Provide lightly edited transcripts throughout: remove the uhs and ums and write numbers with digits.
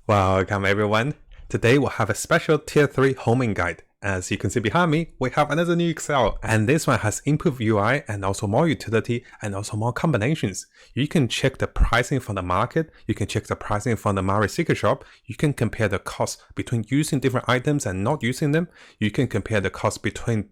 Welcome everyone. Today we'll have a special tier 3 homing guide. As you can see behind me, we have another new Excel, and this one has improved UI and also more utility and also more combinations. You can check the pricing from the market, you can check the pricing from the Mario Secret Shop, you can compare the cost between using different items and not using them, you can compare the cost between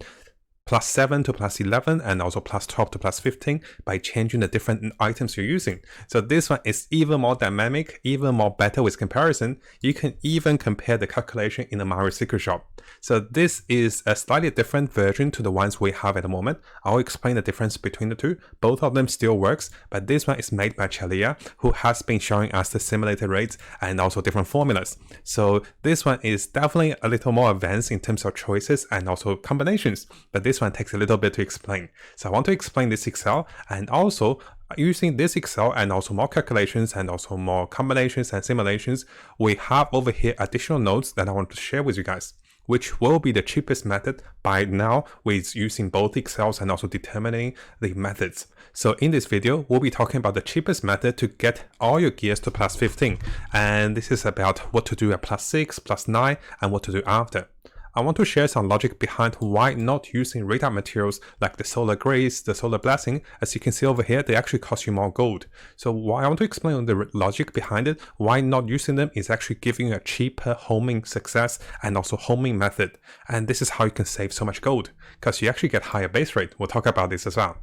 +7 to +11 and also +12 to +15 by changing the different items you're using. So this one is even more dynamic, even more better with comparison. You can even compare the calculation in the Mario Secret Shop. So this is a slightly different version to the ones we have at the moment. I'll explain the difference between the two. Both of them still works, but this one is made by Challia, who has been showing us the simulated rates and also different formulas. So this one is definitely a little more advanced in terms of choices and also combinations, but this one takes a little bit to explain. So I want to explain this Excel, and also using this Excel and also more calculations and also more combinations and simulations, we have over here additional notes that I want to share with you guys, which will be the cheapest method by now with using both Excels and also determining the methods. So in this video, we'll be talking about the cheapest method to get all your gears to +15. And this is about what to do at +6, +9, and what to do after. I want to share some logic behind why not using radar materials like the solar grace, the solar blessing. As you can see over here, they actually cost you more gold. So why I want to explain the logic behind it, why not using them is actually giving you a cheaper homing success and also homing method. And this is how you can save so much gold, because you actually get higher base rate. We'll talk about this as well.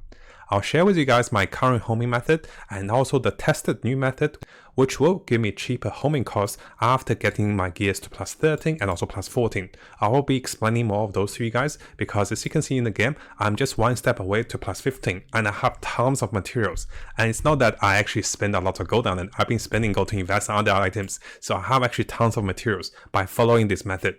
I'll share with you guys my current homing method and also the tested new method, which will give me cheaper homing costs after getting my gears to +13 and also +14. I will be explaining more of those to you guys because, as you can see in the game, I'm just one step away to +15 and I have tons of materials. And it's not that I actually spend a lot of gold on it. I've been spending gold to invest in other items, so I have actually tons of materials by following this method.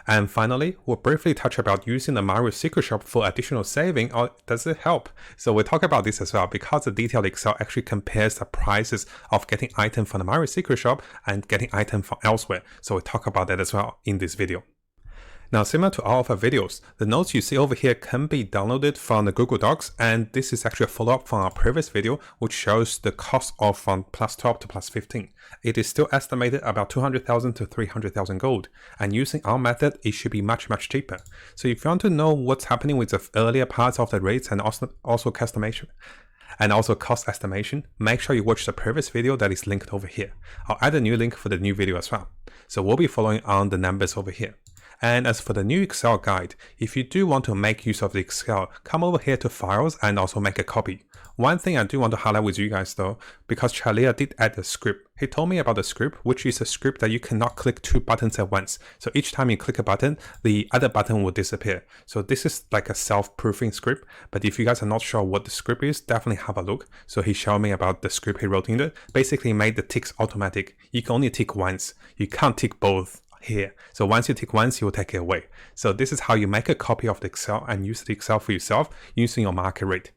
And finally, we'll briefly touch about using the Mario Secret Shop for additional saving, or does it help? So we'll talk about this as well, because the detailed Excel actually compares the prices of getting item from the Mario Secret Shop and getting item from elsewhere. So we'll talk about that as well in this video. Now, similar to all of our videos, the notes you see over here can be downloaded from the Google Docs, and this is actually a follow-up from our previous video, which shows the cost of from +12 to +15. It is still estimated about 200,000 to 300,000 gold, and using our method, it should be much cheaper. So if you want to know what's happening with the earlier parts of the rates and also customization, and also cost estimation, make sure you watch the previous video that is linked over here. I'll add a new link for the new video as well. So we'll be following on the numbers over here. And as for the new Excel guide, if you do want to make use of the Excel, come over here to Files and also make a copy. One thing I do want to highlight with you guys though, because Challia did add a script. He told me about the script, which is a script that you cannot click 2 buttons at once. So each time you click a button, the other button will disappear. So this is like a self-proofing script, but if you guys are not sure what the script is, definitely have a look. So he showed me about the script he wrote in it. Basically made the ticks automatic. You can only tick once. You can't tick both here. So once you tick once, you will take it away. So this is how you make a copy of the Excel and use the Excel for yourself using your market rate.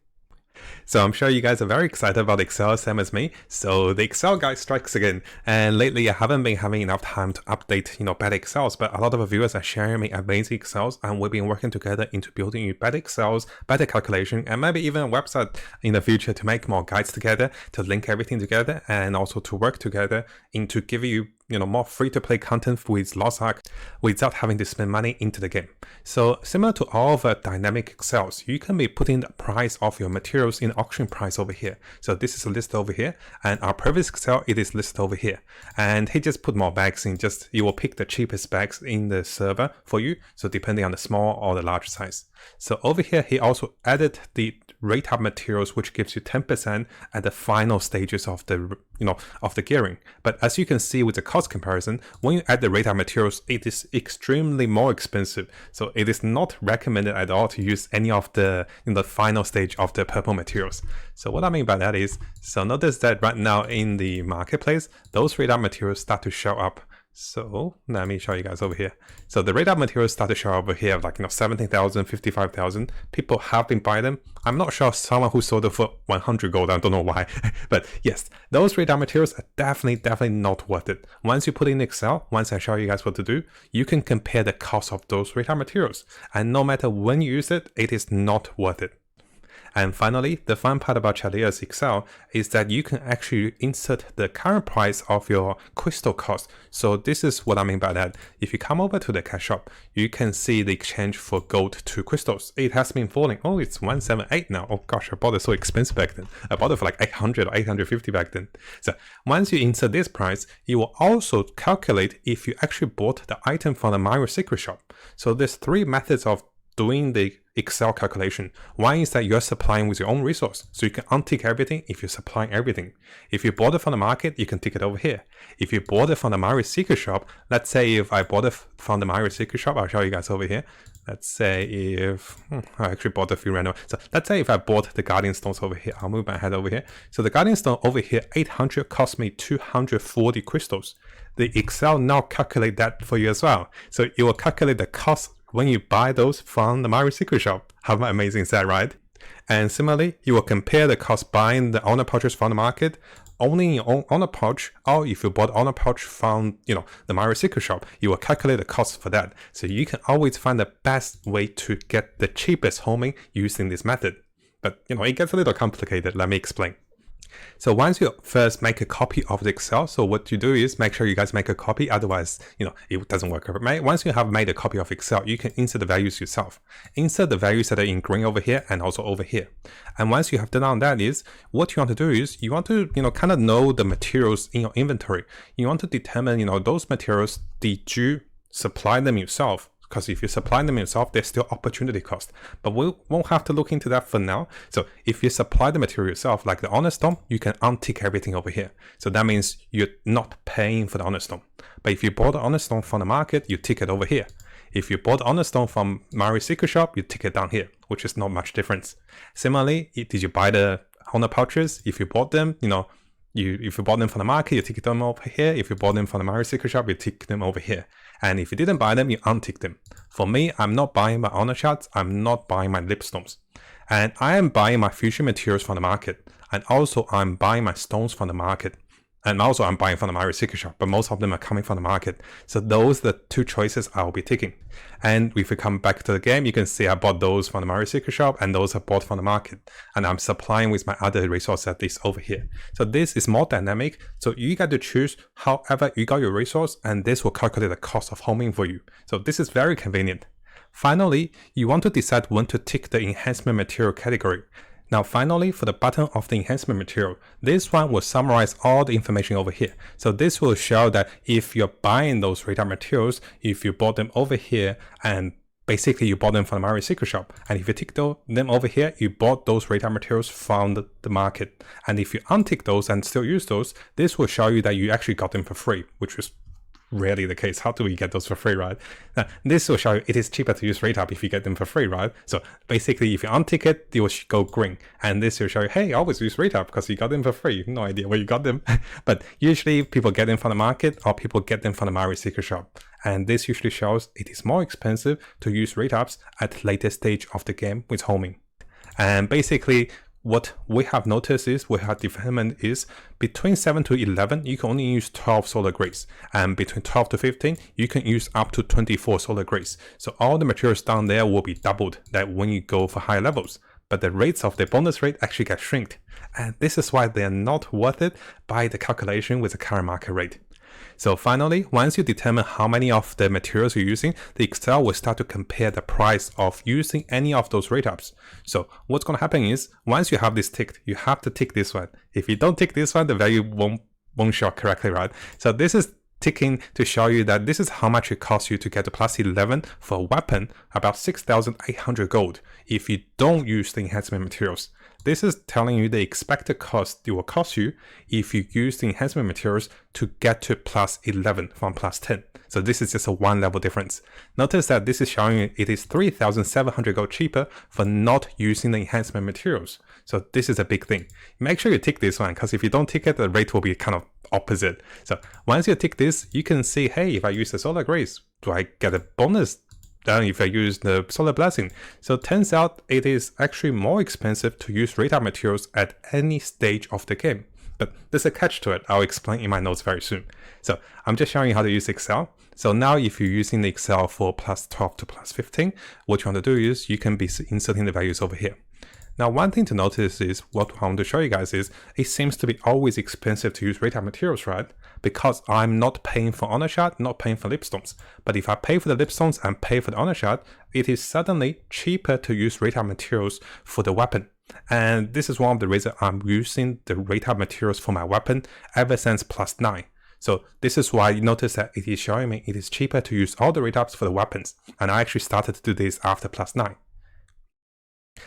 So I'm sure you guys are very excited about Excel, same as me. So the Excel guide strikes again. And lately I haven't been having enough time to update, better Excels, but a lot of the viewers are sharing me amazing Excels, and we've been working together into building you better Excels, better calculation, and maybe even a website in the future to make more guides together, to link everything together, and also to work together into giving you more free-to-play content with lots of without having to spend money into the game. So similar to all of the dynamic Excels, you can be putting the price of your materials in auction price over here. So this is a list over here, and our previous Excel, it is listed over here. And he just put more bags in, you will pick the cheapest bags in the server for you. So depending on the small or the large size. So over here, he also added the rate up materials, which gives you 10% at the final stages of the of the gearing. But as you can see with the cost comparison, when you add the rate up materials, it is extremely more expensive. So it is not recommended at all to use any of the the final stage of the purple materials. So what I mean by that is, so notice that right now in the marketplace, those rate up materials start to show up. So let me show you guys over here. So the radar materials start to show over here, like 17,000, 55,000. People have been buying them. I'm not sure someone who sold it for 100 gold. I don't know why, but yes, those radar materials are definitely not worth it. Once you put in Excel, once I show you guys what to do, you can compare the cost of those radar materials, and no matter when you use it, it is not worth it. And finally, the fun part about Challia's Excel is that you can actually insert the current price of your crystal cost. So this is what I mean by that. If you come over to the cash shop, you can see the exchange for gold to crystals. It has been falling. Oh, it's 178 now. Oh gosh, I bought it so expensive back then. I bought it for like 800 or 850 back then. So once you insert this price, it will also calculate if you actually bought the item from the Mario Secret Shop. So there's 3 methods of doing the Excel calculation. One is that you're supplying with your own resource, so you can untick everything if you're supplying everything. If you bought it from the market, you can tick it over here. If you bought it from the Mario Secret Shop, let's say if I bought it from the Mario Secret Shop, I'll show you guys over here. Let's say if I actually bought a few random. So let's say if I bought the Guardian Stones over here, I'll move my head over here. So the Guardian Stone over here, 800 cost me 240 crystals. The Excel now calculate that for you as well. So it will calculate the cost when you buy those from the Mario Secret Shop. How amazing is that, right? And similarly, you will compare the cost buying the honor pouches from the market, owning your own honor pouch, or if you bought honor pouch from, the Mario Secret Shop, you will calculate the cost for that. So you can always find the best way to get the cheapest homing using this method. But, it gets a little complicated. Let me explain. So once you first make a copy of the Excel, so what you do is make sure you guys make a copy, otherwise, it doesn't work. Once you have made a copy of Excel, you can insert the values yourself. Insert the values that are in green over here and also over here. And once you have done that is, what you want to do is, you want to, kind of know the materials in your inventory. You want to determine, those materials, did you supply them yourself? Because if you supply them yourself, there's still opportunity cost. But we won't have to look into that for now. So if you supply the material yourself, like the honor stone, you can untick everything over here. So that means you're not paying for the honor stone. But if you bought the honor stone from the market, you tick it over here. If you bought honor stone from Mario Secret Shop, you tick it down here, which is not much difference. Similarly, did you buy the honor pouches? If you bought them, if you bought them from the market, you tick them over here. If you bought them from the Mario Secret Shop, you tick them over here. And if you didn't buy them, you untick them. For me, I'm not buying my honor shards. I'm not buying my lipstones. And I am buying my fusion materials from the market. And also I'm buying my stones from the market. And also I'm buying from the Mario Secret Shop, but most of them are coming from the market. So those are the 2 choices I'll be taking. And if we come back to the game, you can see I bought those from the Mario Secret Shop and those are bought from the market. And I'm supplying with my other resource at this over here. So this is more dynamic. So you got to choose however you got your resource, and this will calculate the cost of homing for you. So this is very convenient. Finally, you want to decide when to tick the enhancement material category. Now finally, for the button of the enhancement material, this one will summarize all the information over here. So this will show that if you're buying those radar materials, if you bought them over here, and basically you bought them from the Mario Secret Shop, and if you tick them over here, you bought those radar materials from the market. And if you untick those and still use those, this will show you that you actually got them for free, which is rarely the case. How do we get those for free, right? Now, this will show you it is cheaper to use RateUp if you get them for free, right? So basically, if you untick it, it will go green. And this will show you, hey, always use RateUp because you got them for free. No idea where you got them. But usually people get them from the market or people get them from the Mario Secret Shop. And this usually shows it is more expensive to use RateUps at later stage of the game with homing. And basically, what we have noticed is, we have determined is, between 7 to 11, you can only use 12 solar grades. And between 12 to 15, you can use up to 24 solar grades. So all the materials down there will be doubled that when you go for higher levels. But the rates of the bonus rate actually get shrinked. And this is why they are not worth it by the calculation with the current market rate. So finally, once you determine how many of the materials you're using, the Excel will start to compare the price of using any of those rate-ups. So what's going to happen is, once you have this ticked, you have to tick this one. If you don't tick this one, the value won't show correctly, right? So this is ticking to show you that this is how much it costs you to get a plus 11 for a weapon, about 6,800 gold, if you don't use the enhancement materials. This is telling you the expected cost it will cost you if you use the enhancement materials to get to plus 11 from plus 10. So this is just a 1 level difference. Notice that this is showing you it is 3,700 gold cheaper for not using the enhancement materials. So this is a big thing. Make sure you tick this one, because if you don't tick it, the rate will be kind of opposite. So once you tick this, you can see, hey, if I use the solar grace, do I get a bonus than if I use the solar blessing? So it turns out it is actually more expensive to use radar materials at any stage of the game. But there's a catch to it. I'll explain in my notes very soon. So I'm just showing you how to use Excel. So now if you're using the Excel for plus 12 to plus 15, what you want to do is you can be inserting the values over here. Now, one thing to notice is what I want to show you guys is it seems to be always expensive to use retail materials, right? Because I'm not paying for honor shard, not paying for lipstones. But if I pay for the lipstones and pay for the honor shard, it is suddenly cheaper to use retail materials for the weapon. And this is one of the reasons I'm using the retail materials for my weapon ever since +9. So this is why you notice that it is showing me it is cheaper to use all the rate-ups for the weapons. And I actually started to do this after +9.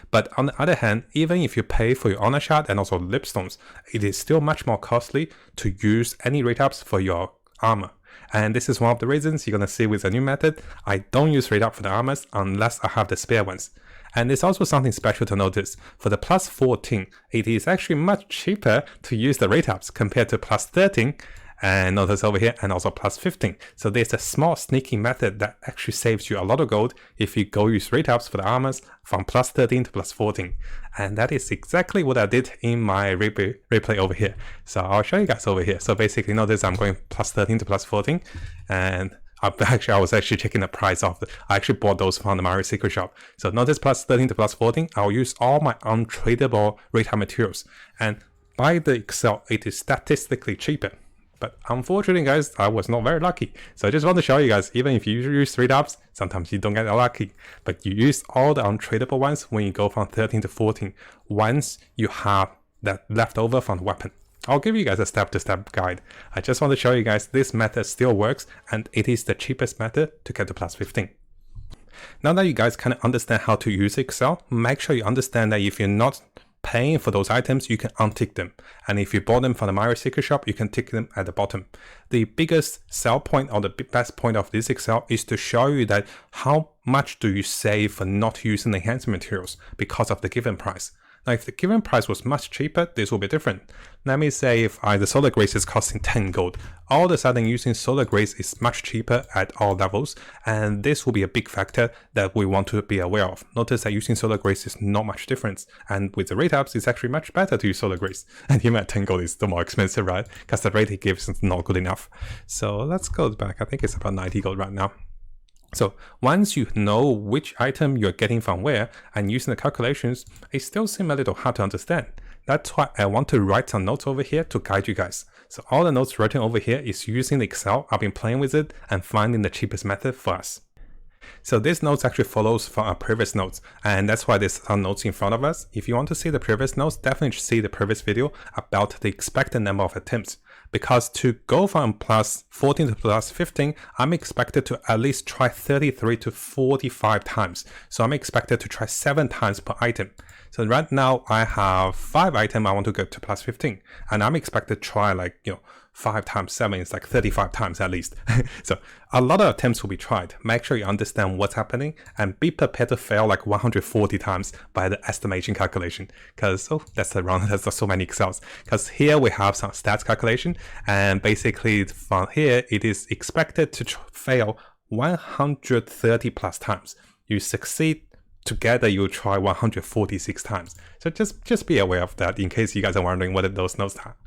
But on the other hand, even if you pay for your honor shard and also lipstones, it is still much more costly to use any rate-ups for your armor. And this is one of the reasons you're going to see with the new method, I don't use rate-up for the armors unless I have the spare ones. And there's also something special to notice. For the +14, it is actually much cheaper to use the rate-ups compared to +13. And notice over here, and also +15. So there's a small sneaky method that actually saves you a lot of gold if you go use rate-ups for the armors from +13 to +14. And that is exactly what I did in my replay over here. So I'll show you guys over here. So basically notice I'm going +13 to +14. And I was actually checking the price of I actually bought those from the Mario Secret Shop. So notice +13 to +14, I'll use all my untradable retail materials. And by the Excel, it is statistically cheaper. But unfortunately, guys, I was not very lucky. So I just want to show you guys, even if you use rate-ups, sometimes you don't get lucky. But you use all the untradable ones when you go from 13 to 14, once you have that left over from the weapon. I'll give you guys a step-to-step guide. I just want to show you guys this method still works, and it is the cheapest method to get to +15. Now that you guys kind of understand how to use Excel, make sure you understand that if you're not paying for those items, you can untick them. And if you bought them from the Mario Secret Shop, you can tick them at the bottom. The biggest sell point or the best point of this Excel is to show you that how much do you save for not using the enhancement materials because of the given price. Now, if the given price was much cheaper, this will be different. Let me say if the Solar Grace is costing 10 gold, all of a sudden using Solar Grace is much cheaper at all levels, and this will be a big factor that we want to be aware of. Notice that using Solar Grace is not much difference, and with the rate ups, it's actually much better to use Solar Grace. And even at 10 gold, it's still more expensive, right? Because the rate it gives is not good enough. So let's go back. I think it's about 90 gold right now. So once you know which item you're getting from where and using the calculations, it still seems a little hard to understand. That's why I want to write some notes over here to guide you guys. So all the notes written over here is using the Excel. I've been playing with it and finding the cheapest method for us. So this notes actually follows from our previous notes, and that's why there's some notes in front of us. If you want to see the previous notes, definitely see the previous video about the expected number of attempts. Because to go from +14 to +15, I'm expected to at least try 33 to 45 times. So I'm expected to try 7 times per item. So right now I have 5 items I want to get to +15, and I'm expected to try 5 times 7 is like 35 times at least. So a lot of attempts will be tried. Make sure you understand what's happening and be prepared to fail like 140 times by the estimation calculation. Because, that's so many Excels. Because here we have some stats calculation, and basically from here, it is expected to fail 130 plus times. You succeed together, you'll try 146 times. So just be aware of that in case you guys are wondering what those notes are.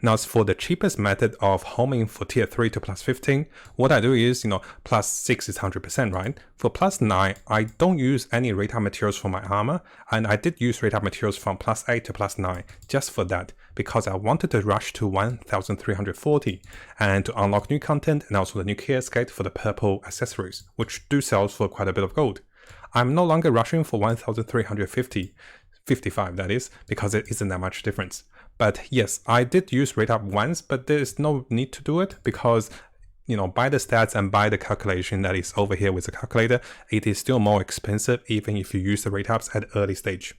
Now, as for the cheapest method of homing for tier 3 to +15, what I do is, +6 is 100%, right? For +9, I don't use any rate-up materials for my armor, and I did use rate-up materials from +8 to +9 just for that, because I wanted to rush to 1340 and to unlock new content and also the new Chaos Gate for the purple accessories, which do sell for quite a bit of gold. I'm no longer rushing for 1355 that is, because it isn't that much difference. But yes, I did use rate up once, but there's no need to do it because, by the stats and by the calculation that is over here with the calculator, it is still more expensive even if you use the rate ups at early stage.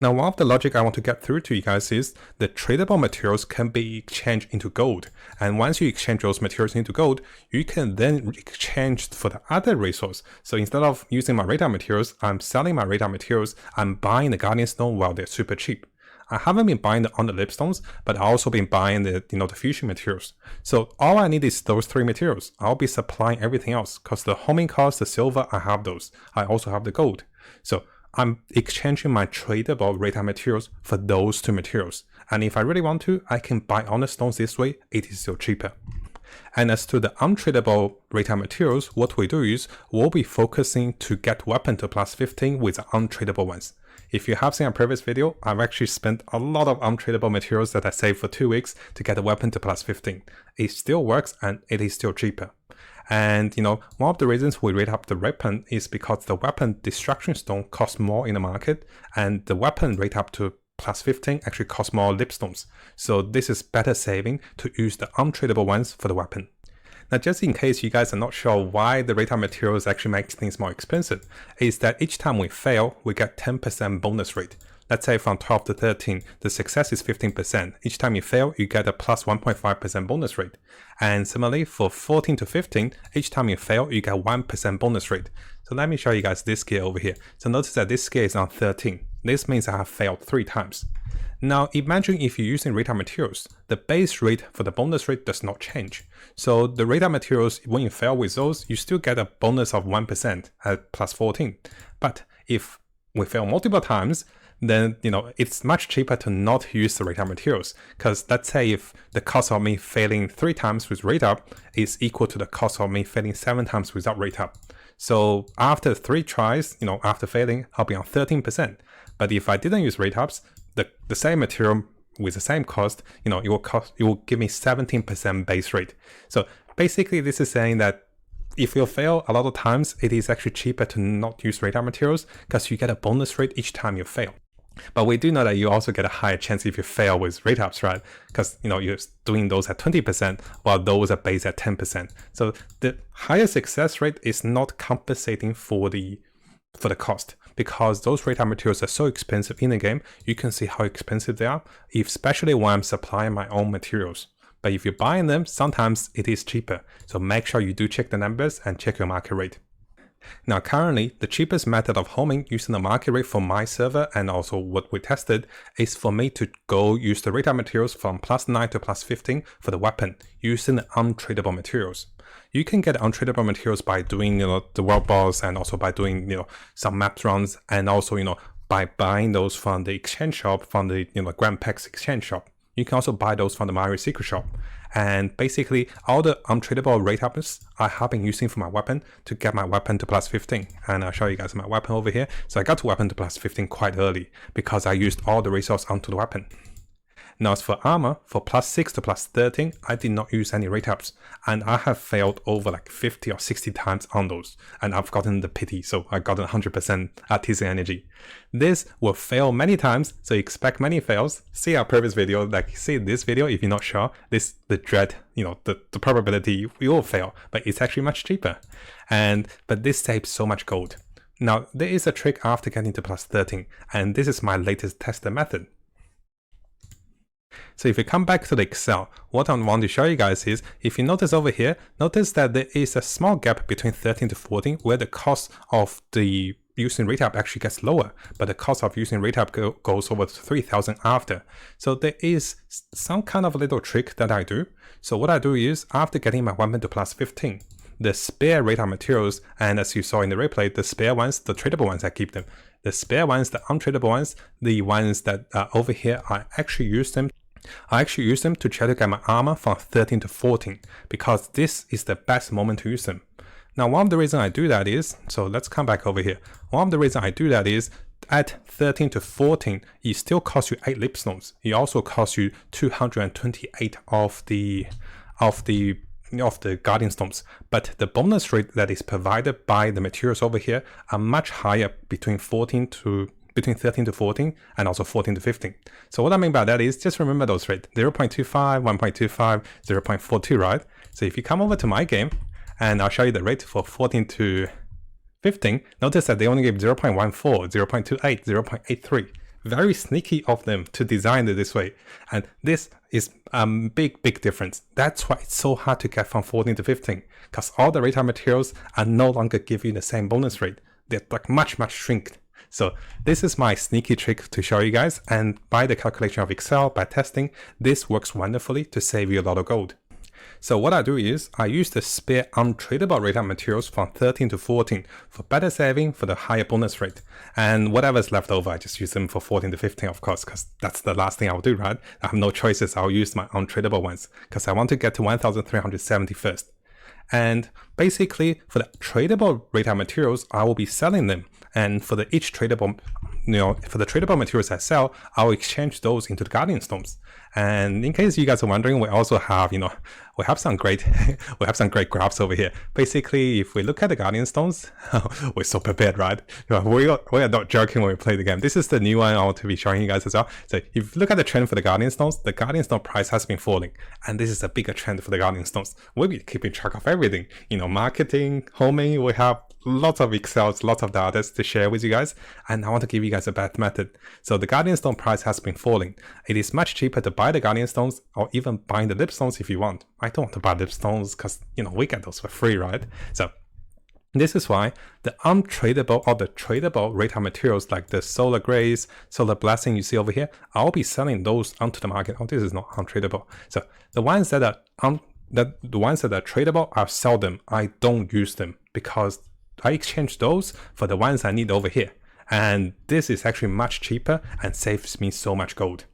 Now, one of the logic I want to get through to you guys is the tradable materials can be exchanged into gold. And once you exchange those materials into gold, you can then exchange for the other resource. So instead of using my radar materials, I'm selling my radar materials, I'm buying the Guardian Stone while they're super cheap. I haven't been buying on the lipstones, but I've also been buying the fusion materials. So all I need is those 3 materials. I'll be supplying everything else because the homing cost, the silver, I have those. I also have the gold. So I'm exchanging my tradable radar materials for those 2 materials. And if I really want to, I can buy honor stones this way. It is still cheaper. And as to the untradable retail materials, what we do is we'll be focusing to get weapon to plus 15 with the untradable ones. If you have seen a previous video, I've actually spent a lot of untradable materials that I saved for 2 weeks to get a weapon to plus 15. It still works and it is still cheaper. And one of the reasons we rate up the weapon is because the weapon destruction stone costs more in the market, and the weapon rate up to plus 15 actually costs more lipstones. So this is better saving to use the untradable ones for the weapon. Now, just in case you guys are not sure why the retail materials actually makes things more expensive, is that each time we fail, we get 10% bonus rate. Let's say from 12 to 13, the success is 15%. Each time you fail, you get a plus 1.5% bonus rate. And similarly, for 14 to 15, each time you fail, you get 1% bonus rate. So let me show you guys this gear over here. So notice that this gear is on 13. This means I have failed 3 times. Now imagine if you're using retail materials, the base rate for the bonus rate does not change. So the retail materials, when you fail with those, you still get a bonus of 1% at plus 14. But if we fail multiple times, then it's much cheaper to not use the retail materials, because let's say if the cost of me failing 3 times with rate up is equal to the cost of me failing 7 times without rate up. So after 3 tries, after failing, I'll be on 13%. But if I didn't use rate ups, the same material with the same cost, it will give me 17% base rate. So basically this is saying that if you fail a lot of times, it is actually cheaper to not use rate up materials, because you get a bonus rate each time you fail. But we do know that you also get a higher chance if you fail with rate ups, right? Because you're doing those at 20% while those are based at 10%. So the higher success rate is not compensating for the cost, because those rate up materials are so expensive in the game. You can see how expensive they are, especially when I'm supplying my own materials. But if you're buying them, sometimes it is cheaper. So make sure you do check the numbers and check your market rate. Now currently, the cheapest method of homing using the market rate for my server and also what we tested is for me to go use the retail materials from plus 9 to plus 15 for the weapon using the untradable materials. You can get untradable materials by doing the world boss, and also by doing some map runs, and also by buying those from the exchange shop, from the Grand Packs exchange shop. You can also buy those from the Mario Secret Shop. And basically, all the untradable rate ups I have been using for my weapon to get my weapon to plus 15. And I'll show you guys my weapon over here. So I got to weapon to plus 15 quite early because I used all the resources onto the weapon. Now as for armor, for plus 6 to plus 13, I did not use any rate ups, and I have failed over like 50 or 60 times on those, and I've gotten the pity, so I got 100% artisan energy. This will fail many times, so expect many fails. See our previous video, see this video if you're not sure, the dread, the probability we will fail, but it's actually much cheaper. But this saves so much gold. Now there is a trick after getting to plus 13, and this is my latest tested method. So if you come back to the Excel, what I want to show you guys is, if you notice over here, notice that there is a small gap between 13 to 14 where the cost of the using rate up actually gets lower, but the cost of using rate up goes over to 3,000 after. So there is some kind of a little trick that I do. So what I do is, after getting my weapon to plus 15, the spare rate up materials, and as you saw in the replay, the spare ones, the tradable ones, I keep them. The spare ones, the untradable ones, the ones that are over here, I actually use them to try to get my armor from 13 to 14, because this is the best moment to use them. Now one of the reasons I do that is, so let's come back over here. One of the reasons I do that is, at 13 to 14, it still costs you 8 lipstones. It also costs you 228 of the guardian stones, but the bonus rate that is provided by the materials over here are much higher between 13 to 14 and also 14 to 15. So what I mean by that is, just remember those rates: 0.25, 1.25, 0.42, right? So if you come over to my game, and I'll show you the rate for 14 to 15, notice that they only give 0.14, 0.28, 0.83. Very sneaky of them to design it this way. And this is a big difference. That's why it's so hard to get from 14 to 15, because all the retail materials are no longer giving you the same bonus rate. They're like much shrinked. So this is my sneaky trick to show you guys, and by the calculation of Excel, by testing, this works wonderfully to save you a lot of gold. So what I do is I use the spare untradable rate materials from 13 to 14 for better saving for the higher bonus rate. And whatever's left over, I just use them for 14 to 15, of course, because that's the last thing I'll do, right? I have no choices. I'll use my untradable ones because I want to get to 1,370 first. And basically for the tradable rate materials, I will be selling them. And for each tradable, for the tradable materials I sell, I'll exchange those into the Guardian Stones. And in case you guys are wondering, we also have, we have some great graphs over here. Basically, if we look at the Guardian Stones, we're so prepared, right? We are not joking when we play the game. This is the new one I want to be showing you guys as well. So if you look at the trend for the Guardian Stones, the Guardian Stone price has been falling. And this is a bigger trend for the Guardian Stones. We'll be keeping track of everything. Marketing, homing, we have lots of Excels, lots of data to share with you guys, and I want to give you guys a better method. So the Guardian Stone price has been falling. It is much cheaper to buy the Guardian Stones or even buying the Lipstones if you want. I don't want to buy Lipstones because, we get those for free, right? So this is why the untradable or the tradable rate materials like the Solar Grace, Solar Blessing you see over here, I'll be selling those onto the market. Oh, this is not untradable. So the ones that are tradable, I'll sell them. I don't use them because I exchange those for the ones I need over here. And this is actually much cheaper and saves me so much gold.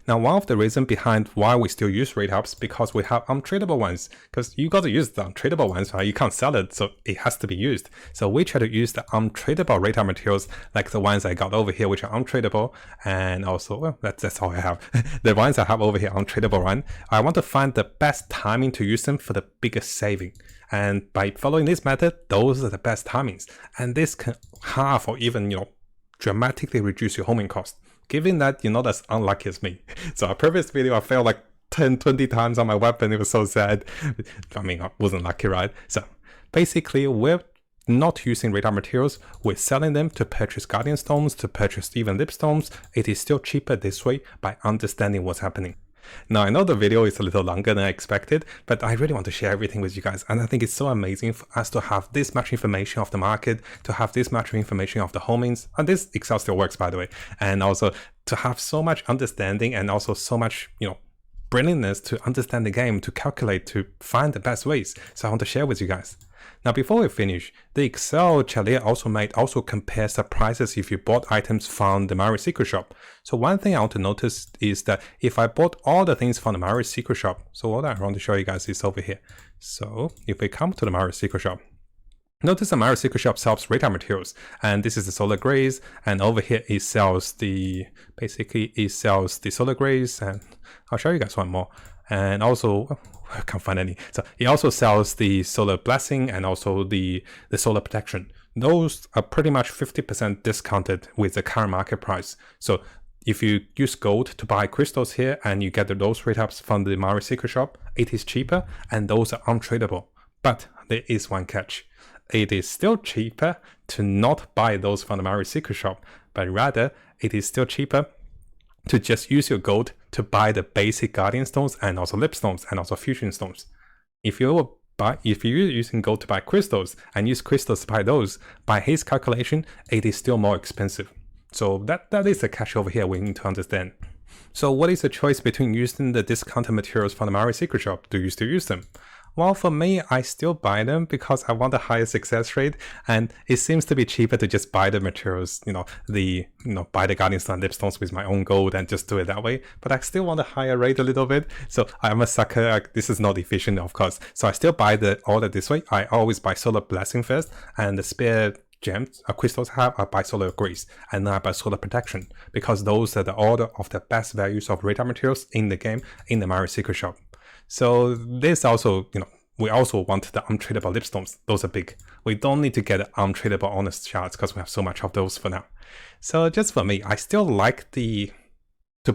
Now, one of the reasons behind why we still use rate ups because we have untradable ones, because you got to use the untradable ones, right? You can't sell it, so it has to be used. So we try to use the untradable rate materials like the ones I got over here, which are untradable, and also, well, that's all I have. The ones I have over here, untradable one, I want to find the best timing to use them for the biggest saving. And by following this method, those are the best timings. And this can halve or even, dramatically reduce your homing cost. Given that you're not as unlucky as me. So our previous video, I failed like 10, 20 times on my weapon. It was so sad. I wasn't lucky, right? So basically, we're not using radar materials. We're selling them to purchase Guardian Stones, to purchase even Lipstones. It is still cheaper this way by understanding what's happening. Now, I know the video is a little longer than I expected, but I really want to share everything with you guys. And I think it's so amazing for us to have this much information of the market, to have this much information of the homings. And this Excel still works, by the way. And also to have so much understanding and also so much, brilliantness to understand the game, to calculate, to find the best ways. So I want to share with you guys. Now, before we finish, the Excel Challia also compares the prices if you bought items from the Mario Secret Shop. So one thing I want to notice is that if I bought all the things from the Mario Secret Shop, so what I want to show you guys is over here. So if we come to the Mario Secret Shop, notice the Mario Secret Shop sells radar materials, and this is the Solar Grace, and over here it sells the Solar Grace, and I'll show you guys one more. And also, I can't find any. So it also sells the Solar Blessing and also the Solar Protection. Those are pretty much 50% discounted with the current market price. So if you use gold to buy crystals here and you get those rate ups from the Mario Secret Shop, it is cheaper and those are untradable. But there is one catch. It is still cheaper to not buy those from the Mario Secret Shop, but rather it is still cheaper to just use your gold to buy the basic Guardian Stones and also Lipstones and also Fusion Stones. If you're using gold to buy crystals and use crystals to buy those, by his calculation, it is still more expensive. So that is the catch over here we need to understand. So what is the choice between using the discounted materials from the Mario Secret Shop? Do you still use them? Well, for me, I still buy them because I want a higher success rate, and it seems to be cheaper to just buy the materials, buy the Guardian Stone Lipstones with my own gold and just do it that way. But I still want a higher rate a little bit, so I'm a sucker. This is not efficient, of course. So I still buy the order this way. I always buy Solar Blessing first, and the spare gems or crystals I buy Solar Grace, and then I buy Solar Protection because those are the order of the best values of radar materials in the game in the Mario Secret Shop. So this also, we also want the untradable Lipstones. Those are big. We don't need to get untradable honest shards because we have so much of those for now. So just for me, I still like to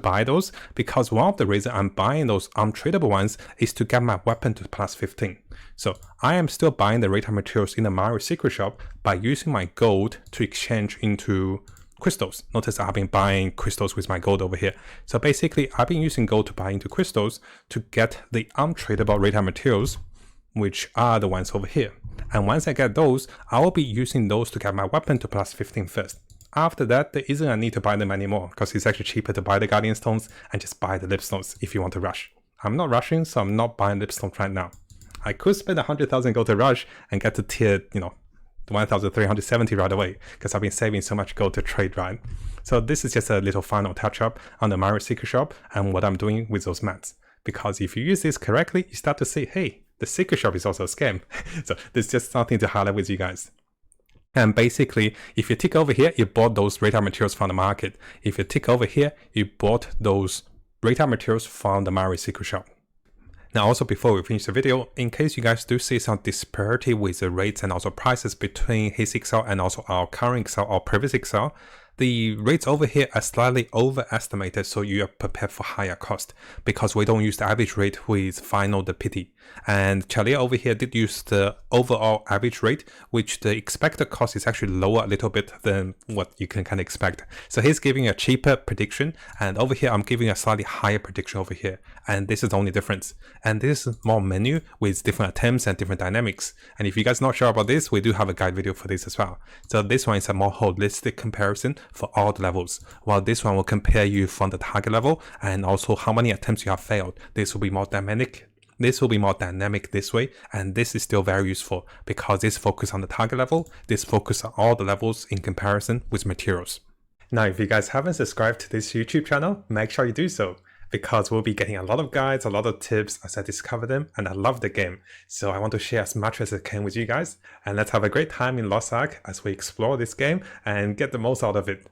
buy those because one of the reasons I'm buying those untradable ones is to get my weapon to plus 15. So I am still buying the radar materials in the Mario Secret Shop by using my gold to exchange into crystals. Notice I've been buying crystals with my gold over here. So basically, I've been using gold to buy into crystals to get the untradable radar materials, which are the ones over here. And once I get those, I will be using those to get my weapon to plus 15 first. After that, there isn't a need to buy them anymore because it's actually cheaper to buy the Guardian Stones and just buy the Lipstones if you want to rush. I'm not rushing, so I'm not buying Lipstone right now. I could spend 100,000 gold to rush and get to tier, 1,370 right away, because I've been saving so much gold to trade, right? So this is just a little final touch up on the Mario Secret Shop and what I'm doing with those mats. Because if you use this correctly, you start to see, hey, the Secret Shop is also a scam. So this is just something to highlight with you guys. And basically, if you tick over here, you bought those retail materials from the market. If you tick over here, you bought those retail materials from the Mario Secret Shop. Now also before we finish the video, in case you guys do see some disparity with the rates and also prices between his Excel and also our current Excel or previous Excel, the rates over here are slightly overestimated, so you are prepared for higher cost because we don't use the average rate with final the pity. And Challia over here did use the overall average rate, which the expected cost is actually lower a little bit than what you can kind of expect. So he's giving a cheaper prediction, and over here I'm giving a slightly higher prediction over here. And this is the only difference. And this is more menu with different attempts and different dynamics. And if you guys are not sure about this, we do have a guide video for this as well. So this one is a more holistic comparison for all the levels, while this one will compare you from the target level and also how many attempts you have failed. This will be more dynamic. This will be more dynamic this way, and this is still very useful because this focus on the target level, this focus on all the levels in comparison with materials. Now, if you guys haven't subscribed to this YouTube channel, make sure you do so, because we'll be getting a lot of guides, a lot of tips as I discover them, and I love the game. So I want to share as much as I can with you guys, and let's have a great time in Lost Ark as we explore this game and get the most out of it.